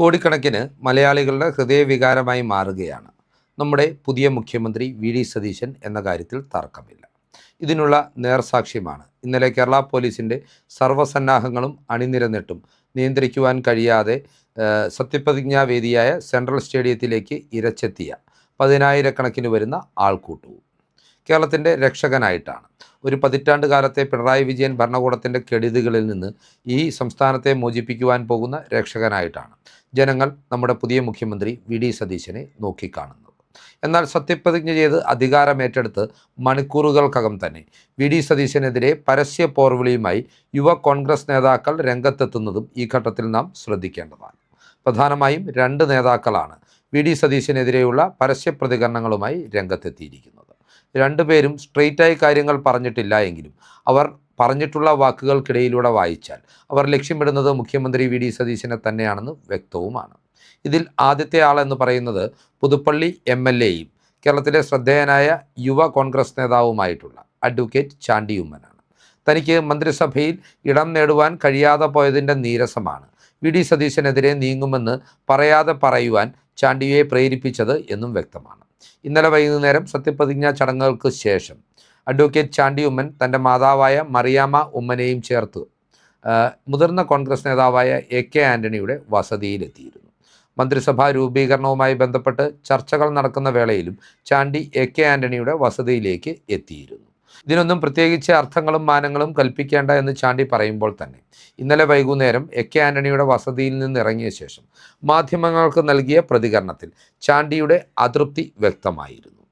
കോടിക്കണക്കിന് മലയാളികളുടെ ഹൃദയവികാരമായി മാറുകയാണ് നമ്മുടെ പുതിയ മുഖ്യമന്ത്രി വി ഡി സതീശൻ എന്ന കാര്യത്തിൽ തർക്കമില്ല. ഇതിനുള്ള നേർസാക്ഷ്യമാണ് ഇന്നലെ കേരള പോലീസിൻ്റെ സർവ്വസന്നാഹങ്ങളും അണിനിരന്നിട്ടും നിയന്ത്രിക്കുവാൻ കഴിയാതെ സത്യപ്രതിജ്ഞാവേദിയായ സെൻട്രൽ സ്റ്റേഡിയത്തിലേക്ക് ഇരച്ചെത്തിയ പതിനായിരക്കണക്കിന് വരുന്ന ആൾക്കൂട്ടവും. കേരളത്തിൻ്റെ രക്ഷകനായിട്ടാണ്. ഒരു പതിറ്റാണ്ട് കാലത്തെ പിണറായി വിജയൻ ഭരണകൂടത്തിൻ്റെ കെടുതികളിൽ നിന്ന് ഈ സംസ്ഥാനത്തെ മോചിപ്പിക്കുവാൻ പോകുന്ന രക്ഷകനായിട്ടാണ് ജനങ്ങൾ നമ്മുടെ പുതിയ മുഖ്യമന്ത്രി വി ഡി സതീശനെ നോക്കിക്കാണുന്നത്. എന്നാൽ സത്യപ്രതിജ്ഞ ചെയ്ത് അധികാരമേറ്റെടുത്ത് മണിക്കൂറുകൾക്കകം തന്നെ വി ഡി സതീശനെതിരെ പരസ്യ പോർവിളിയുമായി യുവ കോൺഗ്രസ് നേതാക്കൾ രംഗത്തെത്തുന്നതും ഈ ഘട്ടത്തിൽ നാം ശ്രദ്ധിക്കേണ്ടതാണ്. പ്രധാനമായും രണ്ട് നേതാക്കളാണ് വി ഡി സതീശനെതിരെയുള്ള പരസ്യ പ്രതികരണങ്ങളുമായി രംഗത്തെത്തിയിരിക്കുന്നത്. രണ്ടുപേരും സ്ട്രെയിറ്റായി കാര്യങ്ങൾ പറഞ്ഞിട്ടില്ല എങ്കിലും അവർ പറഞ്ഞിട്ടുള്ള വാക്കുകൾക്കിടയിലൂടെ വായിച്ചാൽ അവർ ലക്ഷ്യമിടുന്നത് മുഖ്യമന്ത്രി വി ഡി സതീശനെ തന്നെയാണെന്ന് വ്യക്തവുമാണ്. ഇതിൽ ആദ്യത്തെ ആളെന്ന് പറയുന്നത് പുതുപ്പള്ളി MLA-യും കേരളത്തിലെ ശ്രദ്ധേയനായ യുവ കോൺഗ്രസ് നേതാവുമായിട്ടുള്ള അഡ്വക്കേറ്റ് ചാണ്ടി ഉമ്മനാണ്. തനിക്ക് മന്ത്രിസഭയിൽ ഇടം നേടുവാൻ കഴിയാതെ പോയതിൻ്റെ നീരസമാണ് വി ഡി സതീശനെതിരെ നീങ്ങുമെന്ന് പറയാതെ പറയുവാൻ ചാണ്ടിയെ പ്രേരിപ്പിച്ചത് എന്നും വ്യക്തമാണ്. ഇന്നലെ വൈകുന്നേരം സത്യപ്രതിജ്ഞാ ചടങ്ങുകൾക്ക് ശേഷം അഡ്വക്കേറ്റ് ചാണ്ടി ഉമ്മൻ തൻ്റെ മാതാവായ മറിയാമ്മ ഉമ്മനെയും ചേർത്ത് മുതിർന്ന കോൺഗ്രസ് നേതാവായ AK ആൻ്റണിയുടെ വസതിയിലെത്തിയിരുന്നു. മന്ത്രിസഭാ രൂപീകരണവുമായി ബന്ധപ്പെട്ട് ചർച്ചകൾ നടക്കുന്ന വേളയിലും ചാണ്ടി AK ആൻ്റണിയുടെ വസതിയിലേക്ക് എത്തിയിരുന്നു. ഇതിനൊന്നും പ്രത്യേകിച്ച് അർത്ഥങ്ങളും മാനങ്ങളും കൽപ്പിക്കേണ്ട എന്ന് ചാണ്ടി പറയുമ്പോൾ തന്നെ ഇന്നലെ വൈകുന്നേരം AK ആൻ്റണിയുടെ വസതിയിൽ നിന്ന് ഇറങ്ങിയ ശേഷം മാധ്യമങ്ങൾക്ക് നൽകിയ പ്രതികരണത്തിൽ ചാണ്ടിയുടെ അതൃപ്തി വ്യക്തമായിരുന്നു.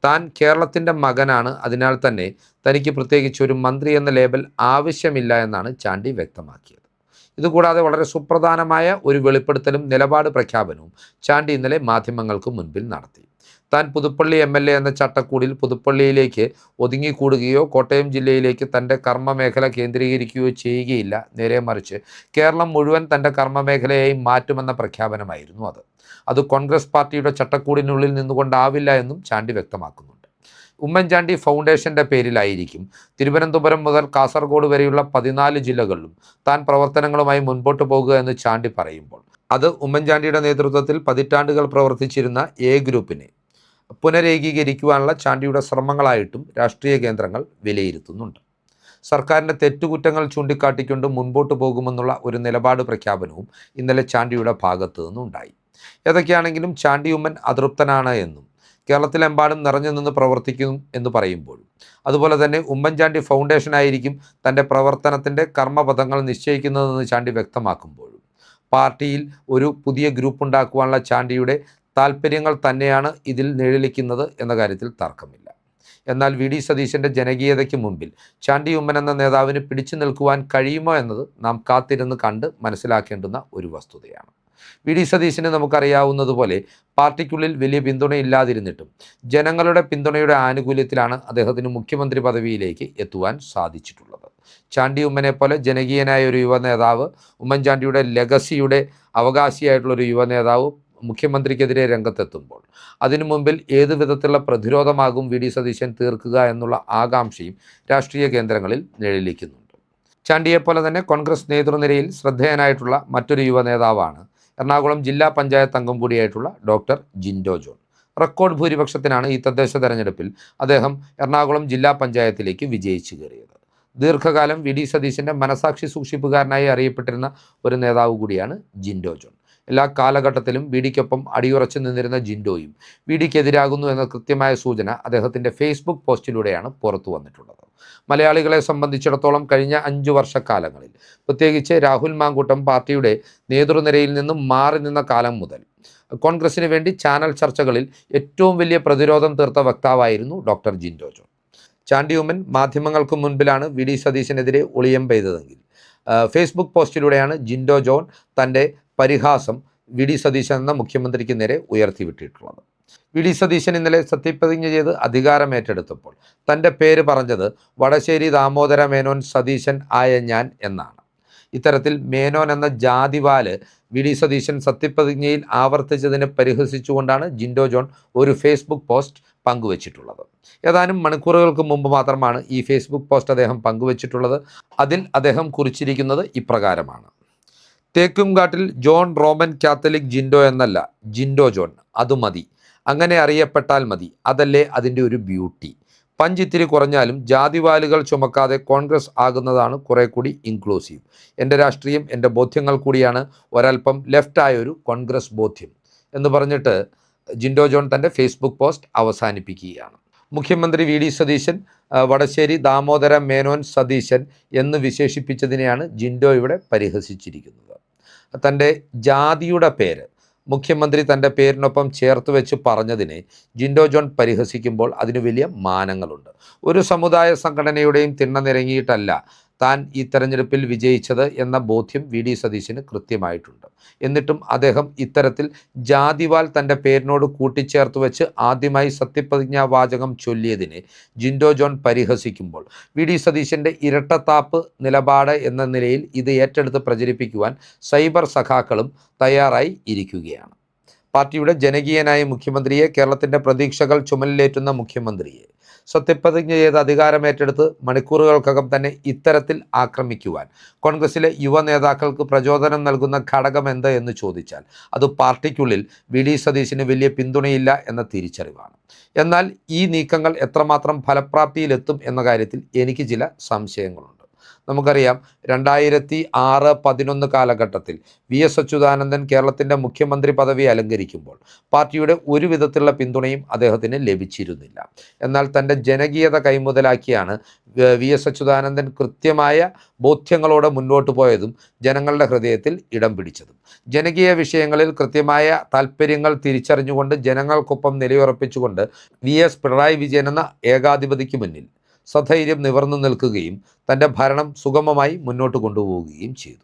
താൻ കേരളത്തിൻ്റെ മകനാണ്, അതിനാൽ തന്നെ തനിക്ക് പ്രത്യേകിച്ച് ഒരു മന്ത്രി എന്ന ലേബൽ ആവശ്യമില്ല എന്നാണ് ചാണ്ടി വ്യക്തമാക്കിയത്. ഇതുകൂടാതെ വളരെ സുപ്രധാനമായ ഒരു വെളിപ്പെടുത്തലും നിലപാട് പ്രഖ്യാപനവും ചാണ്ടി ഇന്നലെ മാധ്യമങ്ങൾക്ക് മുൻപിൽ നടത്തി. താൻ പുതുപ്പള്ളി MLA എന്ന ചട്ടക്കൂടിൽ പുതുപ്പള്ളിയിലേക്ക് ഒതുങ്ങിക്കൂടുകയോ കോട്ടയം ജില്ലയിലേക്ക് തൻ്റെ കർമ്മമേഖല കേന്ദ്രീകരിക്കുകയോ ചെയ്യുകയില്ല, നേരെ മറിച്ച് കേരളം മുഴുവൻ തൻ്റെ കർമ്മമേഖലയായി മാറ്റുമെന്ന പ്രഖ്യാപനമായിരുന്നു അത് കോൺഗ്രസ് പാർട്ടിയുടെ ചട്ടക്കൂടിനുള്ളിൽ നിന്നുകൊണ്ടാവില്ല എന്നും ചാണ്ടി വ്യക്തമാക്കുന്നുണ്ട്. ഉമ്മൻചാണ്ടി ഫൗണ്ടേഷൻ്റെ പേരിലായിരിക്കും തിരുവനന്തപുരം മുതൽ കാസർഗോഡ് വരെയുള്ള 14 ജില്ലകളിലും താൻ പ്രവർത്തനങ്ങളുമായി മുൻപോട്ട് പോകുക എന്ന് ചാണ്ടി പറയുമ്പോൾ അത് ഉമ്മൻചാണ്ടിയുടെ നേതൃത്വത്തിൽ പതിറ്റാണ്ടുകൾ പ്രവർത്തിച്ചിരുന്ന A ഗ്രൂപ്പിനെ പുനരേകീകരിക്കുവാനുള്ള ചാണ്ടിയുടെ ശ്രമങ്ങളായിട്ടും രാഷ്ട്രീയ കേന്ദ്രങ്ങൾ വിലയിരുത്തുന്നുണ്ട്. സർക്കാരിൻ്റെ തെറ്റുകുറ്റങ്ങൾ ചൂണ്ടിക്കാട്ടിക്കൊണ്ട് മുൻപോട്ട് പോകുമെന്നുള്ള ഒരു നിലപാട് പ്രഖ്യാപനവും ഇന്നലെ ചാണ്ടിയുടെ ഭാഗത്തു നിന്നുണ്ടായി. ഏതൊക്കെയാണെങ്കിലും ചാണ്ടി ഉമ്മൻ അതൃപ്തനാണ് എന്നും കേരളത്തിലെമ്പാടും നിറഞ്ഞു നിന്ന് പ്രവർത്തിക്കും എന്ന് പറയുമ്പോഴും അതുപോലെ തന്നെ ഉമ്മൻചാണ്ടി ഫൗണ്ടേഷനായിരിക്കും തൻ്റെ പ്രവർത്തനത്തിൻ്റെ കർമ്മപഥങ്ങൾ നിശ്ചയിക്കുന്നതെന്ന് ചാണ്ടി വ്യക്തമാക്കുമ്പോഴും പാർട്ടിയിൽ ഒരു പുതിയ ഗ്രൂപ്പ് ഉണ്ടാക്കുവാനുള്ള ചാണ്ടിയുടെ താല്പര്യങ്ങൾ തന്നെയാണ് ഇതിൽ നിഴലിക്കുന്നത് എന്ന കാര്യത്തിൽ തർക്കമില്ല. എന്നാൽ വി ഡി സതീശൻ്റെ ജനകീയതയ്ക്ക് മുമ്പിൽ ചാണ്ടി ഉമ്മൻ എന്ന നേതാവിന് പിടിച്ചു നിൽക്കുവാൻ കഴിയുമോ എന്നത് നാം കാത്തിരുന്ന് കണ്ട് മനസ്സിലാക്കേണ്ടുന്ന ഒരു വസ്തുതയാണ്. വി ഡി സതീശന് നമുക്കറിയാവുന്നതുപോലെ പാർട്ടിക്കുള്ളിൽ വലിയ പിന്തുണയില്ലാതിരുന്നിട്ടും ജനങ്ങളുടെ പിന്തുണയുടെ ആനുകൂല്യത്തിലാണ് അദ്ദേഹത്തിന് മുഖ്യമന്ത്രി പദവിയിലേക്ക് എത്തുവാൻ സാധിച്ചിട്ടുള്ളത്. ചാണ്ടി ഉമ്മനെ പോലെ ജനകീയനായ ഒരു യുവ നേതാവ്, ഉമ്മൻചാണ്ടിയുടെ ലെഗസിയുടെ അവകാശിയായിട്ടുള്ളൊരു യുവ നേതാവ് മുഖ്യമന്ത്രിക്കെതിരെ രംഗത്തെത്തുമ്പോൾ അതിനു മുമ്പിൽ ഏതു വിധത്തിലുള്ള പ്രതിരോധമാകും വി ഡി സതീശൻ തീർക്കുക എന്നുള്ള ആകാംക്ഷയും രാഷ്ട്രീയ കേന്ദ്രങ്ങളിൽ നിഴലിക്കുന്നുണ്ട്. ചാണ്ടിയെപ്പോലെ തന്നെ കോൺഗ്രസ് നേതൃനിരയിൽ ശ്രദ്ധേയനായിട്ടുള്ള മറ്റൊരു യുവ നേതാവാണ് എറണാകുളം ജില്ലാ പഞ്ചായത്ത് അംഗം കൂടിയായിട്ടുള്ള ഡോക്ടർ ജിൻഡോ ജോൺ. റെക്കോർഡ് ഭൂരിപക്ഷത്തിനാണ് ഈ തദ്ദേശ തെരഞ്ഞെടുപ്പിൽ അദ്ദേഹം എറണാകുളം ജില്ലാ പഞ്ചായത്തിലേക്ക് വിജയിച്ചു കയറിയത്. ദീർഘകാലം വി ഡി സതീശൻ്റെ മനസാക്ഷി സൂക്ഷിപ്പുകാരനായി അറിയപ്പെട്ടിരുന്ന ഒരു നേതാവ് കൂടിയാണ് ജിൻഡോ ജോൺ. എല്ലാ കാലഘട്ടത്തിലും വി ഡിക്കൊപ്പം അടിയുറച്ചു നിന്നിരുന്ന ജിൻഡോയും വി ഡിക്കെതിരാകുന്നു എന്ന കൃത്യമായ സൂചന അദ്ദേഹത്തിൻ്റെ ഫേസ്ബുക്ക് പോസ്റ്റിലൂടെയാണ് പുറത്തു വന്നിട്ടുള്ളത്. മലയാളികളെ സംബന്ധിച്ചിടത്തോളം കഴിഞ്ഞ 5 വർഷക്കാലങ്ങളിൽ പ്രത്യേകിച്ച് രാഹുൽ മാങ്കൂട്ടം പാർട്ടിയുടെ നേതൃനിരയിൽ നിന്നും മാറി നിന്ന കാലം മുതൽ കോൺഗ്രസിന് വേണ്ടി ചാനൽ ചർച്ചകളിൽ ഏറ്റവും വലിയ പ്രതിരോധം തീർത്ത വക്താവായിരുന്നു ഡോക്ടർ ജിൻഡോ ജോൺ. ചാണ്ടി ഉമ്മൻ മാധ്യമങ്ങൾക്ക് മുൻപിലാണ് വി ഡി സതീശനെതിരെ ഒളിയം പെയ്തതെങ്കിൽ ഫേസ്ബുക്ക് പോസ്റ്റിലൂടെയാണ് ജിൻഡോ ജോൺ തൻ്റെ പരിഹാസം വി ഡി സതീശൻ എന്ന മുഖ്യമന്ത്രിക്ക് നേരെ ഉയർത്തിവിട്ടിട്ടുള്ളത്. വി ഡി സതീശൻ ഇന്നലെ സത്യപ്രതിജ്ഞ ചെയ്ത് അധികാരമേറ്റെടുത്തപ്പോൾ തൻ്റെ പേര് പറഞ്ഞത് വടശ്ശേരി ദാമോദര മേനോൻ സതീശൻ ആയ ഞാൻ എന്നാണ്. ഇത്തരത്തിൽ മേനോൻ എന്ന ജാതിവാല് വി ഡി സതീശൻ സത്യപ്രതിജ്ഞയിൽ ആവർത്തിച്ചതിനെ പരിഹസിച്ചുകൊണ്ടാണ് ജിൻഡോ ജോൺ ഒരു ഫേസ്ബുക്ക് പോസ്റ്റ് പങ്കുവച്ചിട്ടുള്ളത്. ഏതാനും മണിക്കൂറുകൾക്ക് മുമ്പ് മാത്രമാണ് ഈ ഫേസ്ബുക്ക് പോസ്റ്റ് അദ്ദേഹം പങ്കുവച്ചിട്ടുള്ളത്. അതിൽ അദ്ദേഹം കുറിച്ചിരിക്കുന്നത് ഇപ്രകാരമാണ്: Thekkumkattil John Roman Catholic Jinto എന്നല്ല, ജിൻഡോ ജോൺ, അത് മതി. അങ്ങനെ അറിയപ്പെട്ടാൽ മതി. അതല്ലേ അതിൻ്റെ ഒരു ബ്യൂട്ടി. പഞ്ചിത്തിരി കുറഞ്ഞാലും ജാതിവാലുകൾ ചുമക്കാതെ കോൺഗ്രസ് ആകുന്നതാണ് കുറെ കൂടി ഇൻക്ലൂസീവ്. എൻ്റെ രാഷ്ട്രീയം എൻ്റെ ബോധ്യങ്ങൾ കൂടിയാണ്, ഒരൽപ്പം ലെഫ്റ്റായൊരു കോൺഗ്രസ് ബോധ്യം എന്ന് പറഞ്ഞിട്ട് ജിൻഡോ ജോൺ തൻ്റെ ഫേസ്ബുക്ക് പോസ്റ്റ് അവസാനിപ്പിക്കുകയാണ്. മുഖ്യമന്ത്രി വി ഡി സതീശൻ വടശ്ശേരി ദാമോദര മേനോൻ സതീശൻ എന്ന് വിശേഷിപ്പിച്ചതിനെയാണ് ജിൻഡോ ഇവിടെ പരിഹസിച്ചിരിക്കുന്നത്. തൻ്റെ ജാതിയുടെ പേര് മുഖ്യമന്ത്രി തൻ്റെ പേരിനൊപ്പം ചേർത്ത് വെച്ച് പറഞ്ഞതിനെ ജിൻഡോ ജോൺ പരിഹസിക്കുമ്പോൾ അതിന് വലിയ മാനങ്ങളുണ്ട്. ഒരു സമുദായ സംഘടനയുടെയും തിണ്ണ നിരങ്ങിയിട്ടല്ല താൻ ഈ തെരഞ്ഞെടുപ്പിൽ വിജയിച്ചത് എന്ന ബോധ്യം വി ഡി സതീശന് കൃത്യമായിട്ടുണ്ട്. എന്നിട്ടും അദ്ദേഹം ഇത്തരത്തിൽ ജാതിവാൽ തൻ്റെ പേരിനോട് കൂട്ടിച്ചേർത്ത് വെച്ച് ആദ്യമായി സത്യപ്രതിജ്ഞാ വാചകം ചൊല്ലിയതിനെ ജിൻഡോ ജോൺ പരിഹസിക്കുമ്പോൾ വി ഡി സതീശൻ്റെ ഇരട്ടത്താപ്പ് നിലപാട് എന്ന നിലയിൽ ഇത് ഏറ്റെടുത്ത് പ്രചരിപ്പിക്കുവാൻ സൈബർ സഖാക്കളും തയ്യാറായി ഇരിക്കുകയാണ്. പാർട്ടിയുടെ ജനകീയനായ മുഖ്യമന്ത്രിയെ, കേരളത്തിൻ്റെ പ്രതീക്ഷകൾ ചുമലിലേറ്റുന്ന മുഖ്യമന്ത്രിയെ സത്യപ്രതിജ്ഞ ചെയ്ത് അധികാരമേറ്റെടുത്ത് മണിക്കൂറുകൾക്കകം തന്നെ ഇത്തരത്തിൽ ആക്രമിക്കുവാൻ കോൺഗ്രസിലെ യുവ നേതാക്കൾക്ക് പ്രചോദനം നൽകുന്ന ഘടകം എന്ത് എന്ന് ചോദിച്ചാൽ അത് പാർട്ടിക്കുള്ളിൽ വി ഡി സതീശന് വലിയ പിന്തുണയില്ല എന്ന തിരിച്ചറിവാണ്. എന്നാൽ ഈ നീക്കങ്ങൾ എത്രമാത്രം ഫലപ്രാപ്തിയിലെത്തും എന്ന കാര്യത്തിൽ എനിക്ക് ചില സംശയങ്ങളുണ്ട്. നമുക്കറിയാം, 2006-11 കാലഘട്ടത്തിൽ വി എസ് അച്യുതാനന്ദൻ കേരളത്തിൻ്റെ മുഖ്യമന്ത്രി പദവി അലങ്കരിക്കുമ്പോൾ പാർട്ടിയുടെ ഒരു വിധത്തിലുള്ള പിന്തുണയും അദ്ദേഹത്തിന് ലഭിച്ചിരുന്നില്ല. എന്നാൽ തൻ്റെ ജനകീയത കൈമുതലാക്കിയാണ് വി എസ് അച്യുതാനന്ദൻ കൃത്യമായ ബോധ്യങ്ങളോടെ മുന്നോട്ട് പോയതും ജനങ്ങളുടെ ഹൃദയത്തിൽ ഇടം പിടിച്ചതും. ജനകീയ വിഷയങ്ങളിൽ കൃത്യമായ താല്പര്യങ്ങൾ തിരിച്ചറിഞ്ഞുകൊണ്ട് ജനങ്ങൾക്കൊപ്പം നിലയുറപ്പിച്ചുകൊണ്ട് വി എസ് പിണറായി വിജയൻ എന്ന ഏകാധിപതിക്ക് മുന്നിൽ സധൈര്യം നിവർന്നു നിൽക്കുകയും തൻ്റെ ഭരണം സുഗമമായി മുന്നോട്ട് കൊണ്ടുപോവുകയും ചെയ്തു.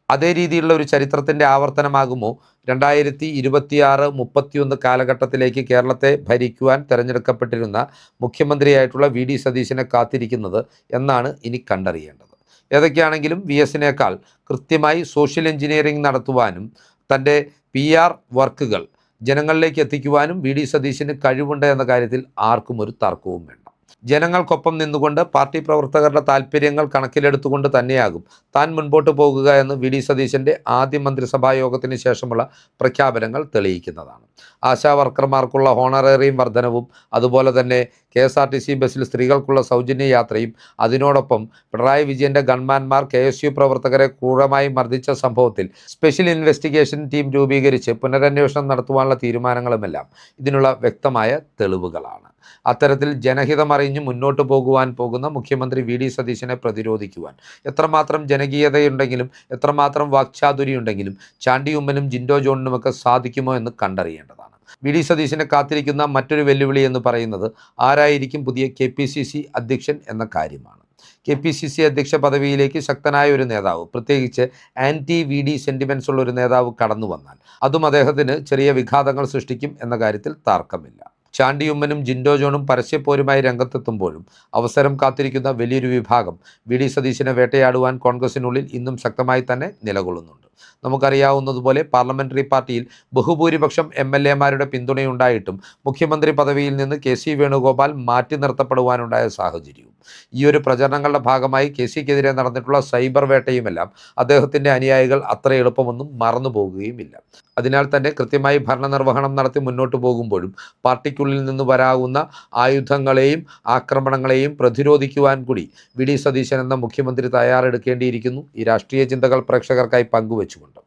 അതേ രീതിയിലുള്ള ഒരു ചരിത്രത്തിൻ്റെ ആവർത്തനമാകുമോ 2026-31 കാലഘട്ടത്തിലേക്ക് കേരളത്തെ ഭരിക്കുവാൻ തിരഞ്ഞെടുക്കപ്പെട്ടിരുന്ന മുഖ്യമന്ത്രിയായിട്ടുള്ള വി ഡി സതീശനെ കാത്തിരിക്കുന്നത് എന്നാണ് ഇനി കണ്ടറിയേണ്ടത്. ഏതൊക്കെയാണെങ്കിലും വി എസിനേക്കാൾ കൃത്യമായി സോഷ്യൽ എഞ്ചിനീയറിംഗ് നടത്തുവാനും തൻ്റെ PR വർക്കുകൾ ജനങ്ങളിലേക്ക് എത്തിക്കുവാനും വി ഡി സതീശന് കഴിവുണ്ട് എന്ന കാര്യത്തിൽ ആർക്കും ഒരു തർക്കവും വേണ്ട. ജനങ്ങൾക്കൊപ്പം നിന്നുകൊണ്ട് പാർട്ടി പ്രവർത്തകരുടെ താല്പര്യങ്ങൾ കണക്കിലെടുത്തുകൊണ്ട് തന്നെയാകും താൻ മുൻപോട്ട് പോകുക എന്ന് വി ഡി സതീശൻ്റെ ആദ്യ മന്ത്രിസഭാ യോഗത്തിന് ശേഷമുള്ള പ്രഖ്യാപനങ്ങൾ തെളിയിക്കുന്നതാണ്. ആശാവർക്കർമാർക്കുള്ള ഹോണറേറിയം വർധനവും അതുപോലെ തന്നെ KSRTC ബസ്സിൽ സ്ത്രീകൾക്കുള്ള സൗജന്യ യാത്രയും അതിനോടൊപ്പം പിണറായി വിജയൻ്റെ ഗൺമാന്മാർ KSU പ്രവർത്തകരെ ക്രൂരമായി മർദ്ദിച്ച സംഭവത്തിൽ സ്പെഷ്യൽ ഇൻവെസ്റ്റിഗേഷൻ ടീം രൂപീകരിച്ച് പുനരന്വേഷണം നടത്തുവാനുള്ള തീരുമാനങ്ങളുമെല്ലാം ഇതിനുള്ള വ്യക്തമായ തെളിവുകളാണ്. അത്തരത്തിൽ ജനഹിതം അറിഞ്ഞ് മുന്നോട്ട് പോകുവാൻ പോകുന്ന മുഖ്യമന്ത്രി വി ഡി സതീശനെ പ്രതിരോധിക്കുവാൻ എത്രമാത്രം ജനകീയതയുണ്ടെങ്കിലും എത്രമാത്രം വാക്ചാതുരിയുണ്ടെങ്കിലും ചാണ്ടി ഉമ്മനും ജിൻഡോ ജോണിനുമൊക്കെ സാധിക്കുമോ എന്ന് കണ്ടറിയേണ്ടതാണ്. വി ഡി സതീശനെ കാത്തിരിക്കുന്ന മറ്റൊരു വെല്ലുവിളി എന്ന് പറയുന്നത് ആരായിരിക്കും പുതിയ KPCC അധ്യക്ഷൻ എന്ന കാര്യമാണ്. KPCC അധ്യക്ഷ പദവിയിലേക്ക് ശക്തനായ ഒരു നേതാവ്, പ്രത്യേകിച്ച് ആൻറ്റി VD സെൻറ്റിമെൻറ്റ്സ് ഉള്ള ഒരു നേതാവ് കടന്നു വന്നാൽ അതും അദ്ദേഹത്തിന് ചെറിയ വിഘാതങ്ങൾ സൃഷ്ടിക്കും എന്ന കാര്യത്തിൽ തർക്കമില്ല. ചാണ്ടിയുമ്മനും ജിൻഡോ ജോണും പരസ്യപ്പോരുമായി രംഗത്തെത്തുമ്പോഴും അവസരം കാത്തിരിക്കുന്ന വലിയൊരു വിഭാഗം വി ഡി സതീശനെ വേട്ടയാടുവാൻ കോൺഗ്രസിനുള്ളിൽ ഇന്നും ശക്തമായി തന്നെ നിലകൊള്ളുന്നുണ്ട്. നമുക്കറിയാവുന്നതുപോലെ പാർലമെൻ്ററി പാർട്ടിയിൽ ബഹുഭൂരിപക്ഷം MLA-മാരുടെ പിന്തുണയുണ്ടായിട്ടും മുഖ്യമന്ത്രി പദവിയിൽ നിന്ന് KC വേണുഗോപാൽ മാറ്റി നിർത്തപ്പെടുവാനുണ്ടായ സാഹചര്യവും ഈ ഒരു പ്രചരണങ്ങളുടെ ഭാഗമായി KCക്കെതിരെ നടന്നിട്ടുള്ള സൈബർ വേട്ടയുമെല്ലാം അദ്ദേഹത്തിൻ്റെ അനുയായികൾ അത്ര എളുപ്പമൊന്നും മറന്നു പോകുകയുമില്ല. അതിനാൽ തന്നെ കൃത്യമായി ഭരണനിർവഹണം നടത്തി മുന്നോട്ട് പോകുമ്പോഴും പാർട്ടിക്കുള്ളിൽ നിന്ന് വരാവുന്ന ആയുധങ്ങളെയും ആക്രമണങ്ങളെയും പ്രതിരോധിക്കുവാൻ കൂടി വി ഡി സതീശൻ എന്ന മുഖ്യമന്ത്രി തയ്യാറെടുക്കേണ്ടിയിരിക്കുന്നു. ഈ രാഷ്ട്രീയ ചിന്തകൾ പ്രേക്ഷകർക്കായി പങ്കുവെച്ചുകൊണ്ട്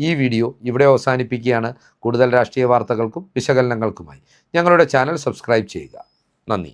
ഈ വീഡിയോ ഇവിടെ അവസാനിപ്പിക്കുകയാണ്. കൂടുതൽ രാഷ്ട്രീയ വാർത്തകൾക്കും വിശകലനങ്ങൾക്കുമായി ഞങ്ങളുടെ ചാനൽ സബ്സ്ക്രൈബ് ചെയ്യുക. നന്ദി.